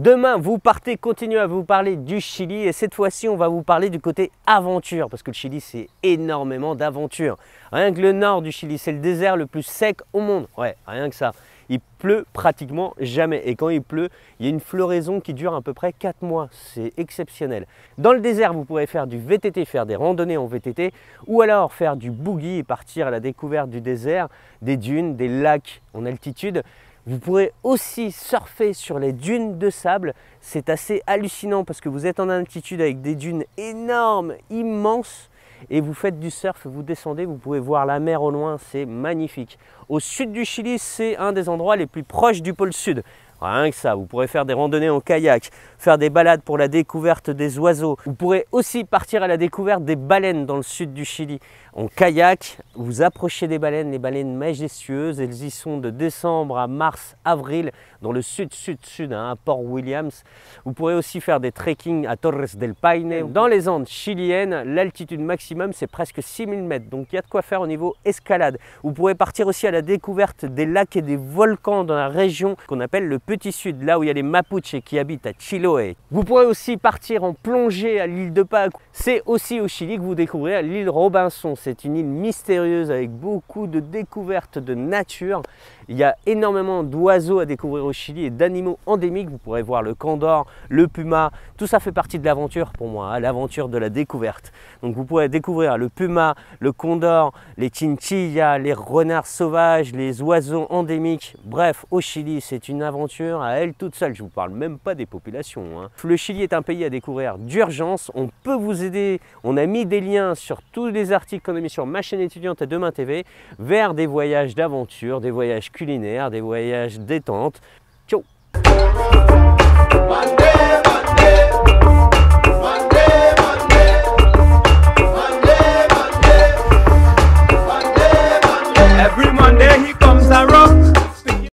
Demain, vous partez, continuez à vous parler du Chili et cette fois-ci, on va vous parler du côté aventure parce que le Chili, c'est énormément d'aventure. Rien que le nord du Chili, c'est le désert le plus sec au monde. Ouais, rien que ça. Il pleut pratiquement jamais et quand il pleut, il y a une floraison qui dure à peu près 4 mois. C'est exceptionnel. Dans le désert, vous pourrez faire du VTT, faire des randonnées en VTT ou alors faire du boogie et partir à la découverte du désert, des dunes, des lacs en altitude. Vous pourrez aussi surfer sur les dunes de sable. C'est assez hallucinant parce que vous êtes en altitude avec des dunes énormes, immenses. Et vous faites du surf, vous descendez, vous pouvez voir la mer au loin, c'est magnifique. Au sud du Chili, c'est un des endroits les plus proches du pôle sud. Rien que ça, vous pourrez faire des randonnées en kayak, faire des balades pour la découverte des oiseaux. Vous pourrez aussi partir à la découverte des baleines dans le sud du Chili. En kayak, vous approchez des baleines, les baleines majestueuses. Elles y sont de décembre à mars, avril, dans le sud-sud-sud, hein, à Port Williams. Vous pourrez aussi faire des trekking à Torres del Paine. Dans les Andes chiliennes, l'altitude maximum, c'est presque 6000 mètres. Donc il y a de quoi faire au niveau escalade. Vous pourrez partir aussi à la découverte des lacs et des volcans dans la région qu'on appelle le Petit Sud, là où il y a les Mapuches qui habitent à Chiloé. Vous pourrez aussi partir en plongée à l'île de Pâques. C'est aussi au Chili que vous découvrirez l'île Robinson. C'est une île mystérieuse avec beaucoup de découvertes de nature. Il y a énormément d'oiseaux à découvrir au Chili et d'animaux endémiques. Vous pourrez voir le condor, le puma. Tout ça fait partie de l'aventure pour moi, hein, l'aventure de la découverte. Donc vous pourrez découvrir le puma, le condor, les chinchillas, les renards sauvages, les oiseaux endémiques. Bref, au Chili, c'est une aventure à elle toute seule. Je ne vous parle même pas des populations, hein. Le Chili est un pays à découvrir d'urgence. On peut vous aider. On a mis des liens sur tous les articles qu'on a mis sur ma chaîne étudiante à Demain TV vers des voyages d'aventure, des voyages culinaires, des voyages détente. Ciao!